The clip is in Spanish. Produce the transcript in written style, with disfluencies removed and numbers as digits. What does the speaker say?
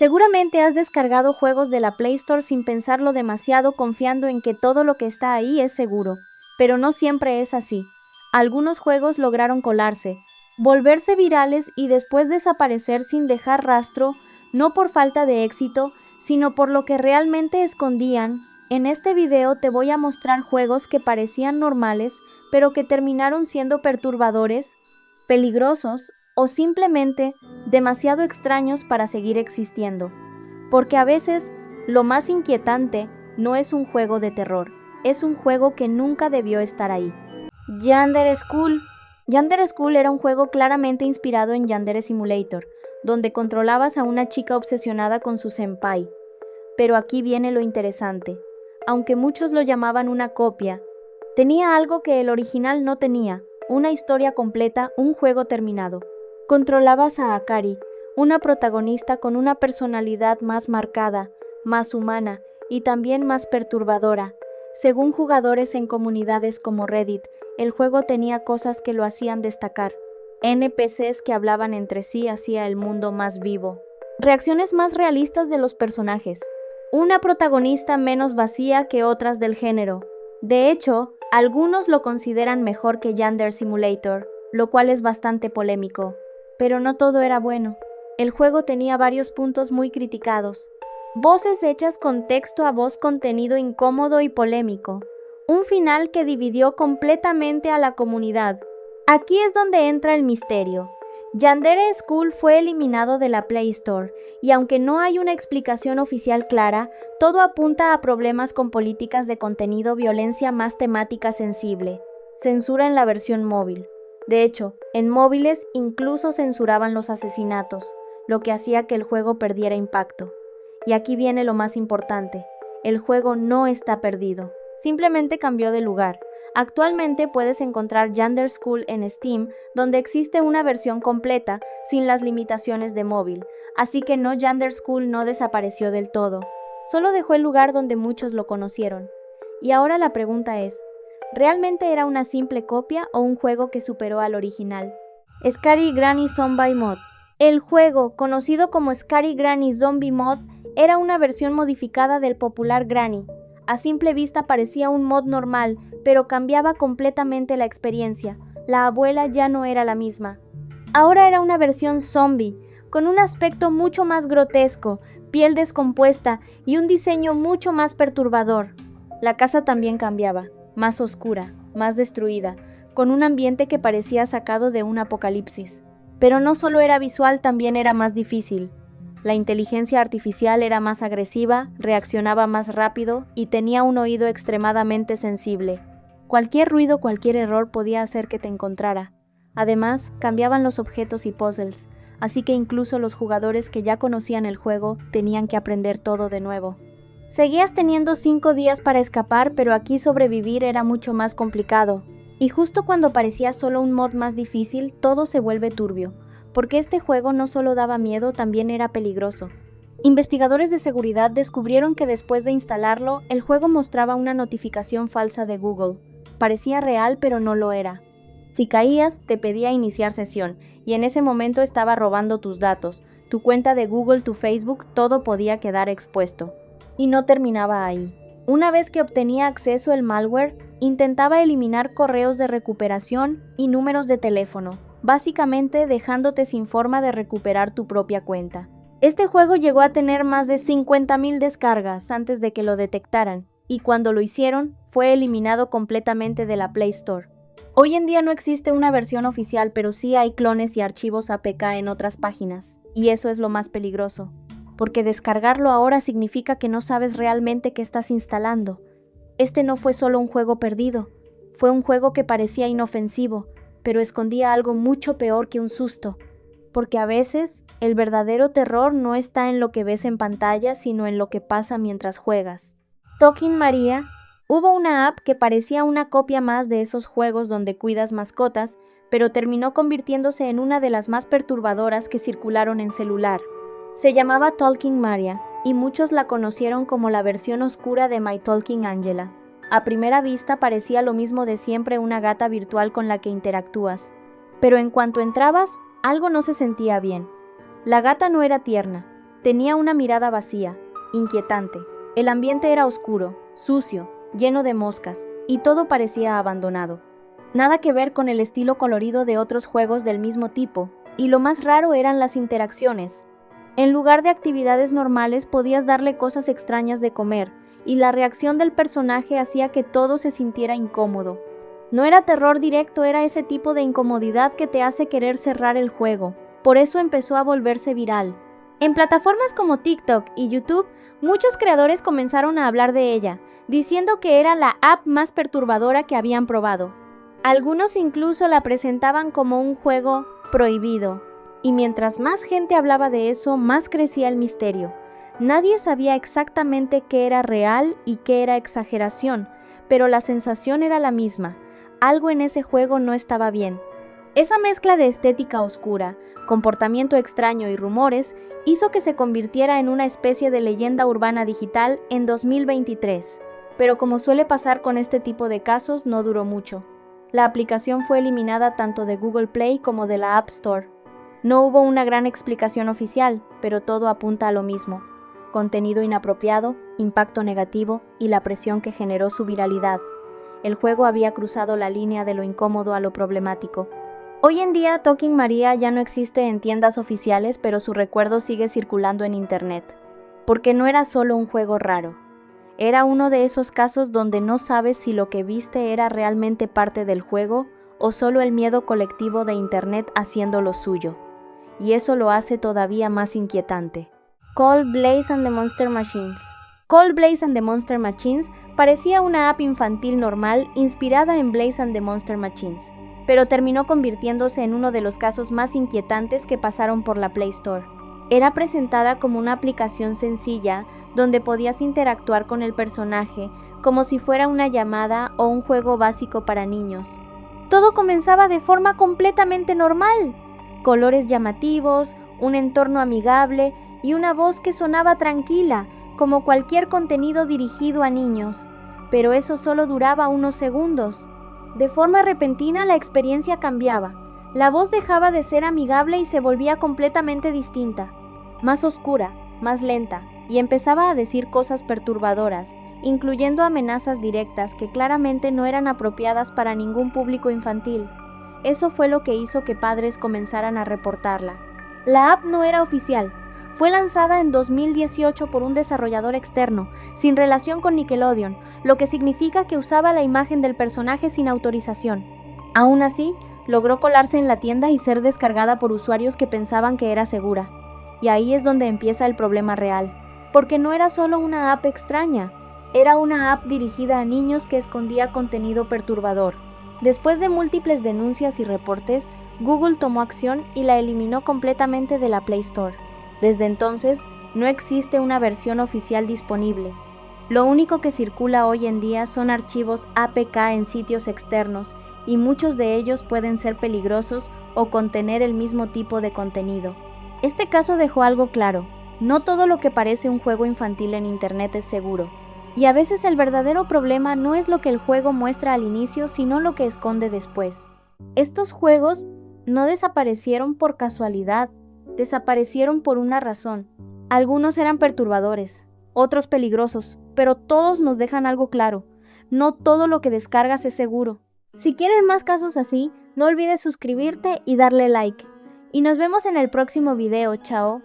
Seguramente has descargado juegos de la Play Store sin pensarlo demasiado, confiando en que todo lo que está ahí es seguro, pero no siempre es así. Algunos juegos lograron colarse, volverse virales y después desaparecer sin dejar rastro, no por falta de éxito, sino por lo que realmente escondían. En este video te voy a mostrar juegos que parecían normales, pero que terminaron siendo perturbadores, peligrosos o simplemente demasiado extraños para seguir existiendo. Porque a veces lo más inquietante no es un juego de terror, es un juego que nunca debió estar ahí. Yandere School. Yandere School era un juego claramente inspirado en Yandere Simulator, donde controlabas a una chica obsesionada con su senpai. Pero aquí viene lo interesante. Aunque muchos lo llamaban una copia, tenía algo que el original no tenía: una historia completa, un juego terminado. Controlabas a Akari, una protagonista con una personalidad más marcada, más humana y también más perturbadora. Según jugadores en comunidades como Reddit, el juego tenía cosas que lo hacían destacar. NPCs que hablaban entre sí hacía el mundo más vivo. Reacciones más realistas de los personajes. Una protagonista menos vacía que otras del género. De hecho, algunos lo consideran mejor que Yandere Simulator, lo cual es bastante polémico. Pero no todo era bueno. El juego tenía varios puntos muy criticados. Voces hechas con texto a voz, contenido incómodo y polémico. Un final que dividió completamente a la comunidad. Aquí es donde entra el misterio. Yandere School fue eliminado de la Play Store, y aunque no hay una explicación oficial clara, todo apunta a problemas con políticas de contenido, violencia, más temática sensible, censura en la versión móvil. De hecho, en móviles incluso censuraban los asesinatos, lo que hacía que el juego perdiera impacto. Y aquí viene lo más importante: el juego no está perdido, simplemente cambió de lugar. Actualmente puedes encontrar Yandere School en Steam, donde existe una versión completa, sin las limitaciones de móvil, así que no, Yandere School no desapareció del todo, solo dejó el lugar donde muchos lo conocieron. Y ahora la pregunta es: ¿realmente era una simple copia o un juego que superó al original? Scary Granny Zombie Mod. El juego, conocido como Scary Granny Zombie Mod, era una versión modificada del popular Granny. A simple vista parecía un mod normal, pero cambiaba completamente la experiencia. La abuela ya no era la misma. Ahora era una versión zombie, con un aspecto mucho más grotesco, piel descompuesta y un diseño mucho más perturbador. La casa también cambiaba, más oscura, más destruida, con un ambiente que parecía sacado de un apocalipsis. Pero no solo era visual, también era más difícil. La inteligencia artificial era más agresiva, reaccionaba más rápido y tenía un oído extremadamente sensible. Cualquier ruido, cualquier error podía hacer que te encontrara. Además, cambiaban los objetos y puzzles, así que incluso los jugadores que ya conocían el juego tenían que aprender todo de nuevo. Seguías teniendo 5 días para escapar, pero aquí sobrevivir era mucho más complicado. Y justo cuando parecía solo un mod más difícil, todo se vuelve turbio, porque este juego no solo daba miedo, también era peligroso. Investigadores de seguridad descubrieron que después de instalarlo, el juego mostraba una notificación falsa de Google. Parecía real, pero no lo era. Si caías, te pedía iniciar sesión, y en ese momento estaba robando tus datos, tu cuenta de Google, tu Facebook, todo podía quedar expuesto. Y no terminaba ahí. Una vez que obtenía acceso el malware, intentaba eliminar correos de recuperación y números de teléfono, básicamente dejándote sin forma de recuperar tu propia cuenta. Este juego llegó a tener más de 50,000 descargas antes de que lo detectaran, y cuando lo hicieron, fue eliminado completamente de la Play Store. Hoy en día no existe una versión oficial, pero sí hay clones y archivos APK en otras páginas, y eso es lo más peligroso, porque descargarlo ahora significa que no sabes realmente qué estás instalando. Este no fue solo un juego perdido, fue un juego que parecía inofensivo, pero escondía algo mucho peor que un susto, porque a veces el verdadero terror no está en lo que ves en pantalla, sino en lo que pasa mientras juegas. Talking Maria. Hubo una app que parecía una copia más de esos juegos donde cuidas mascotas, pero terminó convirtiéndose en una de las más perturbadoras que circularon en celular. Se llamaba Talking Maria, y muchos la conocieron como la versión oscura de My Talking Angela. A primera vista parecía lo mismo de siempre, una gata virtual con la que interactúas. Pero en cuanto entrabas, algo no se sentía bien. La gata no era tierna, Tenía una mirada vacía, inquietante. El ambiente era oscuro, sucio, lleno de moscas, y todo parecía abandonado. Nada que ver con el estilo colorido de otros juegos del mismo tipo, y lo más raro eran las interacciones. En lugar de actividades normales podías darle cosas extrañas de comer, y la reacción del personaje hacía que todo se sintiera incómodo. No era terror directo, era ese tipo de incomodidad que te hace querer cerrar el juego. Por eso empezó a volverse viral. En plataformas como TikTok y YouTube, muchos creadores comenzaron a hablar de ella, diciendo que era la app más perturbadora que habían probado. Algunos incluso la presentaban como un juego prohibido. Y mientras más gente hablaba de eso, más crecía el misterio. Nadie sabía exactamente qué era real y qué era exageración, pero la sensación era la misma. Algo en ese juego no estaba bien. Esa mezcla de estética oscura, comportamiento extraño y rumores hizo que se convirtiera en una especie de leyenda urbana digital en 2023. Pero como suele pasar con este tipo de casos, no duró mucho. La aplicación fue eliminada tanto de Google Play como de la App Store. No hubo una gran explicación oficial, pero todo apunta a lo mismo: contenido inapropiado, impacto negativo y la presión que generó su viralidad. El juego había cruzado la línea de lo incómodo a lo problemático. Hoy en día, Talking Maria ya no existe en tiendas oficiales, pero su recuerdo sigue circulando en internet. Porque no era solo un juego raro. Era uno de esos casos donde no sabes si lo que viste era realmente parte del juego o solo el miedo colectivo de internet haciendo lo suyo. Y eso lo hace todavía más inquietante. Call Blaze and the Monster Machines. Call Blaze and the Monster Machines parecía una app infantil normal inspirada en Blaze and the Monster Machines, pero terminó convirtiéndose en uno de los casos más inquietantes que pasaron por la Play Store. Era presentada como una aplicación sencilla donde podías interactuar con el personaje como si fuera una llamada o un juego básico para niños. Todo comenzaba de forma completamente normal. Colores llamativos, un entorno amigable y una voz que sonaba tranquila, como cualquier contenido dirigido a niños. Pero eso solo duraba unos segundos. De forma repentina la experiencia cambiaba. La voz dejaba de ser amigable y se volvía completamente distinta. Más oscura, más lenta, y empezaba a decir cosas perturbadoras, incluyendo amenazas directas que claramente no eran apropiadas para ningún público infantil. Eso fue lo que hizo que padres comenzaran a reportarla. La app no era oficial. Fue lanzada en 2018 por un desarrollador externo, sin relación con Nickelodeon, lo que significa que usaba la imagen del personaje sin autorización. Aún así, logró colarse en la tienda y ser descargada por usuarios que pensaban que era segura. Y ahí es donde empieza el problema real, porque no era solo una app extraña, era una app dirigida a niños que escondía contenido perturbador. Después de múltiples denuncias y reportes, Google tomó acción y la eliminó completamente de la Play Store. Desde entonces, no existe una versión oficial disponible. Lo único que circula hoy en día son archivos APK en sitios externos, y muchos de ellos pueden ser peligrosos o contener el mismo tipo de contenido. Este caso dejó algo claro: no todo lo que parece un juego infantil en internet es seguro. Y a veces el verdadero problema no es lo que el juego muestra al inicio, sino lo que esconde después. Estos juegos no desaparecieron por casualidad, desaparecieron por una razón. Algunos eran perturbadores, otros peligrosos, pero todos nos dejan algo claro: no todo lo que descargas es seguro. Si quieres más casos así, no olvides suscribirte y darle like. Y nos vemos en el próximo video, chao.